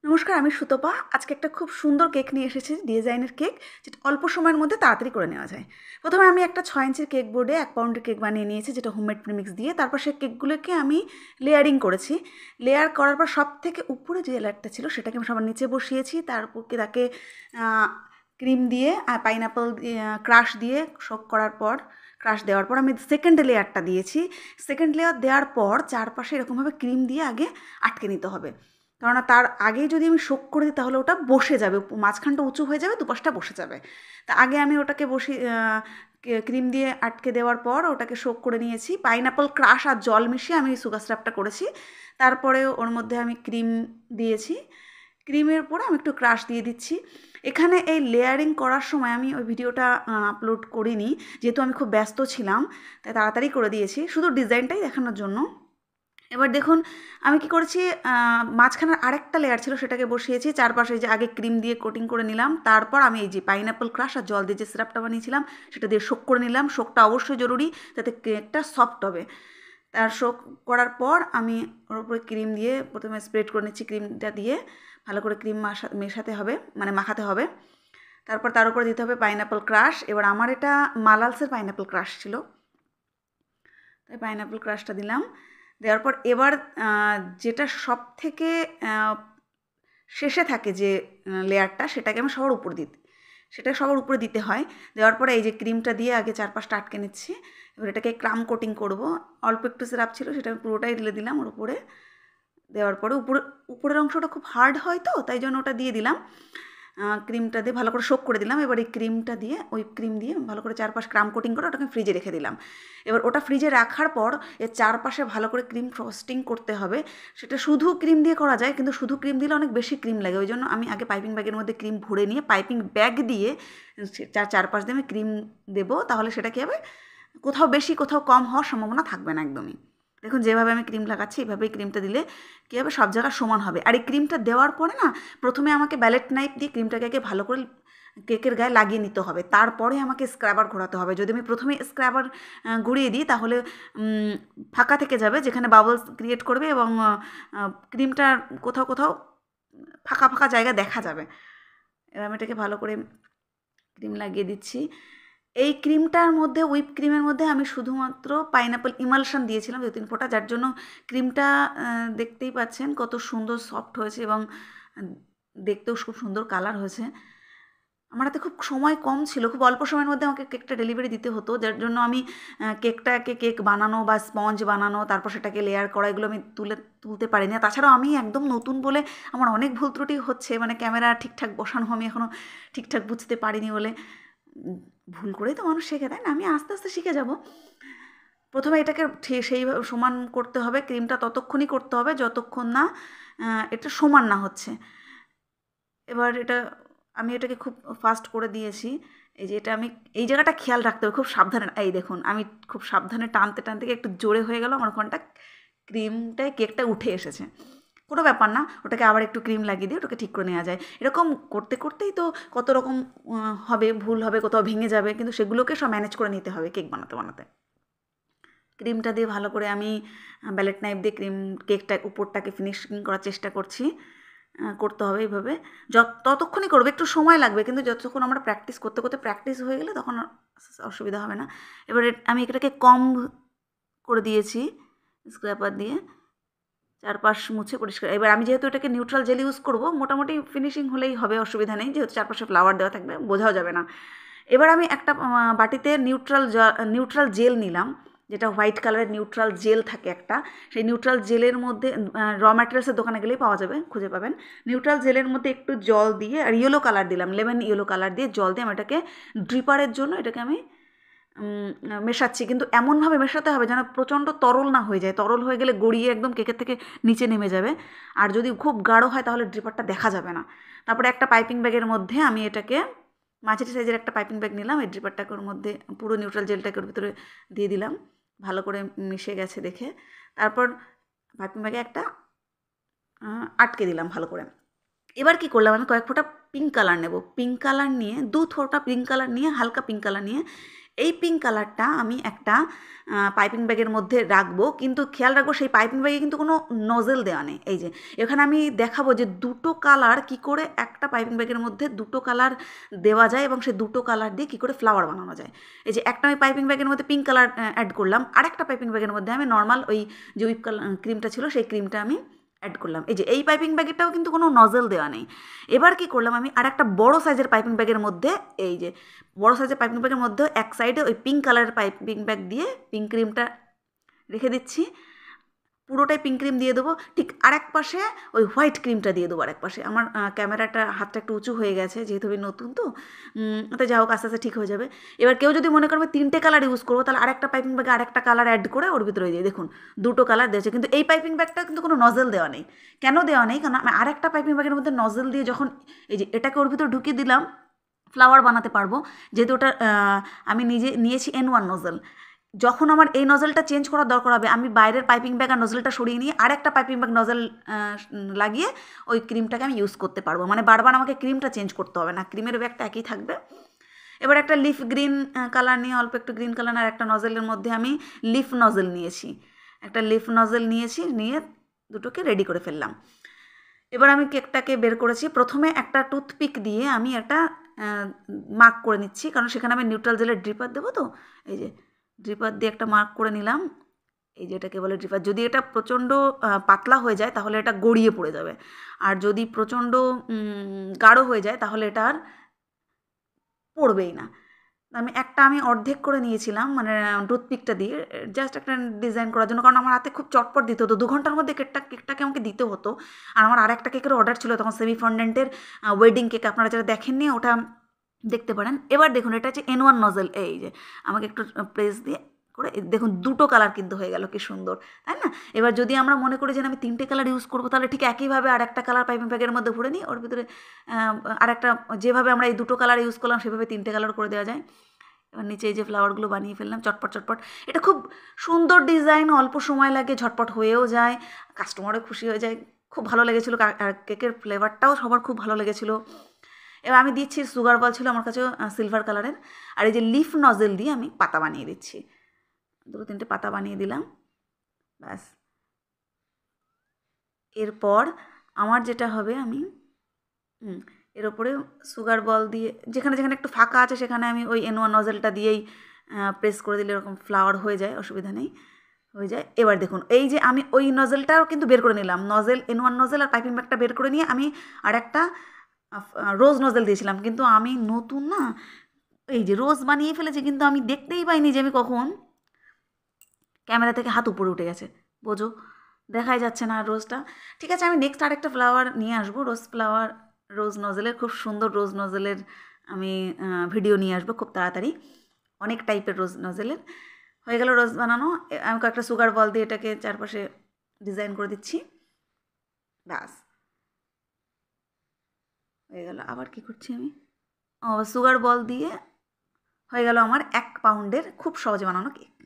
নমস্কার, আমি সুতপা। আজকে একটা খুব সুন্দর কেক নিয়ে এসেছি, ডিজাইনের কেক, যেটা অল্প সময়ের মধ্যে তাড়াতাড়ি করে নেওয়া যায়। প্রথমে আমি একটা 6 ইঞ্চির কেক বোর্ডে 1 পাউন্ডের কেক বানিয়ে নিয়েছি, যেটা হোমমেড প্রিমিক্স দিয়ে। তারপর সেই কেকগুলোকে আমি লেয়ারিং করেছি। লেয়ার করার পর সবথেকে উপরে যে লেয়ারটা ছিল সেটাকে আমি সবার নিচে বসিয়েছি। তারপরকে তাকে ক্রিম দিয়ে পাইনঅ্যাপল দিয়ে ক্রাশ দিয়ে সোক করার পর, ক্রাশ দেওয়ার পর আমি সেকেন্ড লেয়ারটা দিয়েছি। সেকেন্ড লেয়ার দেওয়ার পর চারপাশে এরকমভাবে ক্রিম দিয়ে আগে আটকে নিতে হবে, কেননা তার আগেই যদি আমি শোক করে দিই তাহলে ওটা বসে যাবে, মাঝখানটা উঁচু হয়ে যাবে, দুপাশটা বসে যাবে। তা আগে আমি ওটাকে ক্রিম দিয়ে আটকে দেওয়ার পর ওটাকে শোক করে নিয়েছি। পাইনঅ্যাপল ক্রাশ আর জল মিশিয়ে আমি সুগার সিরাপটা করেছি। তারপরে ওর মধ্যে আমি ক্রিম দিয়েছি। ক্রিমের পরে আমি একটু ক্রাশ দিয়ে দিচ্ছি। এখানে এই লেয়ারিং করার সময় আমি ওই ভিডিওটা আপলোড করিনি, যেহেতু আমি খুব ব্যস্ত ছিলাম, তাই তাড়াতাড়ি করে দিয়েছি শুধু ডিজাইনটাই দেখানোর জন্য। এবার দেখুন আমি কি করেছি, মাঝখানের আরেকটা লেয়ার ছিল সেটাকে বসিয়েছি। চারপাশে যে আগে ক্রিম দিয়ে কোটিং করে নিলাম, তারপর আমি এই যে পাইনঅ্যাপল ক্রাশ আর জল দিয়ে যে সিরাপটা বানিয়েছিলাম সেটা দিয়ে শোক করে নিলাম। শোকটা অবশ্যই জরুরি, যাতে কেকটা সফট হবে। তার শোক করার পর আমি ওর উপরে ক্রিম দিয়ে প্রথমে স্প্রেড করে নিচ্ছি। ক্রিমটা দিয়ে ভালো করে ক্রিম মেশাতে হবে, মানে মাখাতে হবে। তারপর তার উপরে দিতে হবে পাইনঅ্যাপল ক্রাশ। এবার আমার এটা মালালসের পাইনঅ্যাপল ক্রাশ ছিল, তাই পাইনঅ্যাপল ক্রাশটা দিলাম। দেওয়ার পর এবার যেটা সবথেকে শেষে থাকে যে লেয়ারটা, সেটাকে আমি সবার উপর সেটা সবার উপরে দিতে হয়। দেওয়ার পরে এই যে ক্রিমটা দিয়ে আগে চারপাশটা আটকে নিচ্ছি। এবার এটাকে ক্রাম কোটিং করব। অল্প একটু সিরাপ ছিল, সেটা আমি পুরোটাই ঢেলে দিলাম ওর উপরে। দেওয়ার পরে উপরের অংশটা খুব হার্ড হয়, তো তাই জন্য ওটা দিয়ে দিলাম। ক্রিমটা দিয়ে ভালো করে সোক করে দিলাম। এবার এই ক্রিমটা দিয়ে, ওই ক্রিম দিয়ে ভালো করে চারপাশ ক্রাম কোটিং করে ওটাকে ফ্রিজে রেখে দিলাম। এবার ওটা ফ্রিজে রাখার পর এর চারপাশে ভালো করে ক্রিম ফ্রস্টিং করতে হবে। সেটা শুধু ক্রিম দিয়ে করা যায়, কিন্তু শুধু ক্রিম দিলে অনেক বেশি ক্রিম লাগে। ওই জন্য আমি আগে পাইপিং ব্যাগের মধ্যে ক্রিম ভরে নিয়ে পাইপিং ব্যাগ দিয়ে চারপাশ দিয়ে আমি ক্রিম দেবো। তাহলে সেটা কী হবে, কোথাও বেশি কোথাও কম হওয়ার সম্ভাবনা থাকবে না একদমই। দেখুন যেভাবে আমি ক্রিম লাগাচ্ছি, এভাবেই ক্রিমটা দিলে কী হবে, সব জায়গা সমান হবে। আর এই ক্রিমটা দেওয়ার পরে না, প্রথমে আমাকে ব্যালেট নাইফ দিয়ে ক্রিমটাকে আগে ভালো করে কেকের গায়ে লাগিয়ে নিতে হবে। তারপরে আমাকে স্ক্রাবার ঘোরাতে হবে। যদি আমি প্রথমে স্ক্রাবার ঘুরিয়ে দিই তাহলে ফাঁকা থেকে যাবে, যেখানে বাবলস ক্রিয়েট করবে, এবং ক্রিমটা কোথাও কোথাও ফাঁকা ফাঁকা জায়গা দেখা যাবে। এবার আমি এটাকে ভালো করে ক্রিম লাগিয়ে দিচ্ছি। এই ক্রিমটার মধ্যে, হুইপ ক্রিমের মধ্যে আমি শুধুমাত্র পাইনঅ্যাপল ইমালশন দিয়েছিলাম 2-3 ফোঁটা, যার জন্য ক্রিমটা দেখতেই পাচ্ছেন কত সুন্দর সফট হয়েছে, এবং দেখতেও খুব সুন্দর কালার হয়েছে। আমার হাতে খুব সময় কম ছিল, খুব অল্প সময়ের মধ্যে আমাকে কেকটা ডেলিভারি দিতে হতো, যার জন্য আমি কেক বানানো বা স্পঞ্জ বানানো, তারপর সেটাকে লেয়ার করা, এগুলো আমি তুলতে পারিনি। আর তাছাড়াও আমি একদম নতুন বলে আমার অনেক ভুল ত্রুটি হচ্ছে, মানে ক্যামেরা ঠিকঠাক বসানো আমি এখনও ঠিকঠাক বুঝতে পারিনি বলে। ভুল করেই তো মানুষ শেখে, তাই না? আমি আস্তে আস্তে শিখে যাব। প্রথমে এটাকে সেইভাবে সমান করতে হবে। ক্রিমটা ততক্ষণই করতে হবে যতক্ষণ না এটা সমান না হচ্ছে। এবার আমি এটাকে খুব ফাস্ট করে দিয়েছি। এই যে এটা আমি, এই জায়গাটা খেয়াল রাখতে হবে খুব সাবধানে। এই দেখুন আমি খুব সাবধানে টানতে টানতে একটু জোরে হয়ে গেল, আমার ওখানটা ক্রিমটায় কেকটা উঠে এসেছে। কোনো ব্যাপার না, ওটাকে আবার একটু ক্রিম লাগিয়ে দিয়ে ওটাকে ঠিক করে নেওয়া যায়। এরকম করতে করতেই তো কত রকম হবে, ভুল হবে, কোথাও ভেঙে যাবে, কিন্তু সেগুলোকে সব ম্যানেজ করে নিতে হবে কেক বানাতে বানাতে। ক্রিমটা দিয়ে ভালো করে আমি ব্যালেট নাইফ দিয়ে কেকটা উপরটাকে ফিনিশিং করার চেষ্টা করছি। করতে হবে এইভাবে, ততক্ষণই করবে, একটু সময় লাগবে, কিন্তু যতক্ষণ আমরা প্র্যাকটিস করতে করতে প্র্যাকটিস হয়ে গেলে তখন অসুবিধা হবে না। এবারে আমি এটাকে কম করে দিয়েছি স্ক্র্যাপার দিয়ে, চারপাশ মুছে পরিষ্কার। এবার আমি যেহেতু এটাকে নিউট্রাল জেল ইউজ করব, মোটামুটি ফিনিশিং হলেই হবে, অসুবিধা নেই, যেহেতু চারপাশে ফ্লাওয়ার দেওয়া থাকবে, বোঝাও যাবে না। এবার আমি একটা বাটিতে নিউট্রাল জেল নিলাম, যেটা হোয়াইট কালারের নিউট্রাল জেল থাকে একটা। সেই নিউট্রাল জেলের মধ্যে র ম্যাটেরিয়ালসের দোকানে গেলেই পাওয়া যাবে, খুঁজে পাবেন। নিউট্রাল জেলের মধ্যে একটু জল দিয়ে, আর ইয়েলো কালার দিলাম, লেমন ইয়েলো কালার দিয়ে জল দিয়ে আমি এটাকে ড্রিপারের জন্য এটাকে আমি মেশাচ্ছি। কিন্তু এমনভাবে মেশাতে হবে যেন প্রচণ্ড তরল না হয়ে যায়। তরল হয়ে গেলে গড়িয়ে একদম কেকের থেকে নিচে নেমে যাবে। আর যদি খুব গাঢ় হয় তাহলে ড্রিপারটা দেখা যাবে না। তারপরে একটা পাইপিং ব্যাগের মধ্যে আমি এটাকে, মাঝারি সাইজের একটা পাইপিং ব্যাগ নিলাম, এই ড্রিপারটাকে ওর মধ্যে, পুরো নিউট্রাল জেলটাকে ওর ভিতরে দিয়ে দিলাম, ভালো করে মিশে গেছে দেখে। তারপর পাইপিং ব্যাগে একটা আটকে দিলাম ভালো করে। এবার কি করলাম, আমি কয়েক ফোঁটা পিঙ্ক কালার নেব। পিঙ্ক কালার নিয়ে, 2 ফোঁটা পিঙ্ক কালার নিয়ে, হালকা পিঙ্ক কালার নিয়ে এই পিঙ্ক কালারটা আমি একটা পাইপিং ব্যাগের মধ্যে রাখবো, কিন্তু খেয়াল রাখবো সেই পাইপিং ব্যাগে কিন্তু কোনো নজেল দেওয়া নেই। এই যে এখানে আমি দেখাবো যে দুটো কালার কি করে একটা পাইপিং ব্যাগের মধ্যে দুটো কালার দেওয়া যায় এবং সেই দুটো কালার দিয়ে কী করে ফ্লাওয়ার বানানো যায়। এই যে একটা আমি পাইপিং ব্যাগের মধ্যে পিঙ্ক কালার অ্যাড করলাম, আরেকটা পাইপিং ব্যাগের মধ্যে আমি নর্মাল ওই যে হুইপ ক্রিমটা ছিল সেই ক্রিমটা আমি অ্যাড করলাম। এই যে এই পাইপিং ব্যাগেরটাও কিন্তু কোনো নজেল দেওয়া নেই। এবার কি করলাম, আমি আর একটা বড় সাইজের পাইপিং ব্যাগের মধ্যে, এই যে বড় সাইজের পাইপিং ব্যাগের মধ্যে এক সাইডে ওই পিঙ্ক কালারের পাইপিং ব্যাগ দিয়ে পিঙ্ক ক্রিমটা রেখে দিচ্ছি, পুরোটাই পিঙ্ক ক্রিম দিয়ে দেবো। ঠিক আরেক পাশে ওই হোয়াইট ক্রিমটা দিয়ে দেবো আরেক পাশে। আমার ক্যামেরাটা হাতটা একটু উঁচু হয়ে গেছে যেহেতু আমি নতুন, তো যা হোক আস্তে আস্তে ঠিক হয়ে যাবে। এবার কেউ যদি মনে করবে 3টে কালার ইউজ করবো, তাহলে আরেকটা পাইপিং ব্যাগে আরেকটা কালার অ্যাড করে ওর ভিতরে হয়ে যায়। দেখুন দুটো কালার দিয়েছে, কিন্তু এই পাইপিং ব্যাগটা কিন্তু কোনো নজেল দেওয়া নেই। কেন দেওয়া নেই, কারণ আমি আরেকটা পাইপিং ব্যাগের মধ্যে নজেল দিয়ে যখন এই যে এটাকে ওর ভিতরে ঢুকিয়ে দিলাম, ফ্লাওয়ার বানাতে পারবো। যেহেতু ওটা আমি নিজে নিয়েছি N1 নজেল, যখন আমার এই নজেলটা চেঞ্জ করার দরকার হবে, আমি বাইরের পাইপিং ব্যাগ আর নজেলটা সরিয়ে নিয়ে আরেকটা পাইপিং ব্যাগ নজেল লাগিয়ে ওই ক্রিমটাকে আমি ইউজ করতে পারবো। মানে বারবার আমাকে ক্রিমটা চেঞ্জ করতে হবে না, ক্রিমের ব্যাগটা একই থাকবে। এবার একটা লিফ গ্রিন কালার নিয়ে, অল্প একটু গ্রিন কালার, আর একটা নজেলের মধ্যে আমি লিফ নজেল নিয়েছি, একটা লিফ নজেল নিয়েছি, নিয়ে দুটোকে রেডি করে ফেললাম। এবার আমি কেকটাকে বের করেছি, প্রথমে একটা টুথপিক দিয়ে আমি একটা মার্ক করে নিচ্ছি, কারণ সেখানে আমি নিউট্রাল জেলের ড্রিপার দেবো। তো এই যে ড্রিপার দিয়ে একটা মার্ক করে নিলাম। এই যে এটাকে বলে ড্রিপার। যদি এটা প্রচণ্ড পাতলা হয়ে যায় তাহলে এটা গড়িয়ে পড়ে যাবে, আর যদি প্রচণ্ড গাঢ় হয়ে যায় তাহলে এটা আর পড়বেই না। আমি অর্ধেক করে নিয়েছিলাম, মানে টুথপিকটা দিয়ে জাস্ট একটা ডিজাইন করার জন্য, কারণ আমার হাতে খুব চটপট দিতে হতো, 2 ঘন্টার মধ্যে কেকটাকে আমাকে দিতে হতো। আর আমার আরেকটা কেকের অর্ডার ছিল তখন, সেমি ফন্ডেন্টের ওয়েডিং কেক, আপনারা যারা দেখেননি ওটা দেখতে পারেন। এবার দেখুন এটা হচ্ছে N1 নজেল। এই যে আমাকে একটু প্রেস দিয়ে করে দেখুন দুটো কালার কিন্তু হয়ে গেল, কি সুন্দর, তাই না? এবার যদি আমরা মনে করি যে আমি 3টে কালার ইউজ করবো, তাহলে ঠিক একইভাবে আর একটা কালার পাইপিং ব্যাগের মধ্যে ভরে নিই, ওর ভিতরে আর একটা, যেভাবে আমরা এই দুটো কালার ইউজ করলাম সেভাবে 3টে কালার করে দেওয়া যায়। এবার নিচে এই যে ফ্লাওয়ারগুলো বানিয়ে ফেললাম চটপট চটপট। এটা খুব সুন্দর ডিজাইন, অল্প সময় লাগে, ঝটপট হয়েও যায়, কাস্টমারও খুশি হয়ে যায়। খুব ভালো লেগেছিলো, আর কেকের ফ্লেভারটাও সবার খুব ভালো লেগেছিলো। এবার আমি দিচ্ছি সুগার বল, ছিল আমার কাছে সিলভার কালারের, আর এই যে লিফ নজেল দিয়ে আমি পাতা বানিয়ে দিচ্ছি, 2-3টে পাতা বানিয়ে দিলাম, ব্যাস। এরপর আমার যেটা হবে, আমি এর ওপরে সুগার বল দিয়ে যেখানে যেখানে একটু ফাঁকা আছে সেখানে আমি ওই N1 নজেলটা দিয়েই প্রেস করে দিলে এরকম ফ্লাওয়ার হয়ে যায়, অসুবিধা নেই, হয়ে যায়। এবার দেখুন এই যে আমি ওই নজেলটাও কিন্তু বের করে নিলাম, N1 নজেল আর পাইপিং ব্যাগটা বের করে নিয়ে আমি আর একটা রোজ নজেল দিয়েছিলাম, কিন্তু আমি নতুন না, এই যে রোজ বানিয়ে ফেলেছি, কিন্তু আমি দেখতেই পাইনি যে আমি কখন, ক্যামেরা থেকে হাত উপরে উঠে গেছে, বোঝো, দেখাই যাচ্ছে না রোজটা। ঠিক আছে, আমি নেক্সট আরেকটা ফ্লাওয়ার নিয়ে আসবো, রোজ নজেলের, খুব সুন্দর রোজ নজেলের আমি ভিডিও নিয়ে আসবো খুব তাড়াতাড়ি, অনেক টাইপের রোজ নজেলের। হয়ে গেল রোজ বানানো। আমি কয়েকটা সুগার বল দিয়ে এটাকে চারপাশে ডিজাইন করে দিচ্ছি, ব্যাস হয়ে গেল। আবার কি করছি আমি, সুগার বল দিয়ে হয়ে গেল আমার 1 পাউন্ডের খুব সহজে বানানো কেক।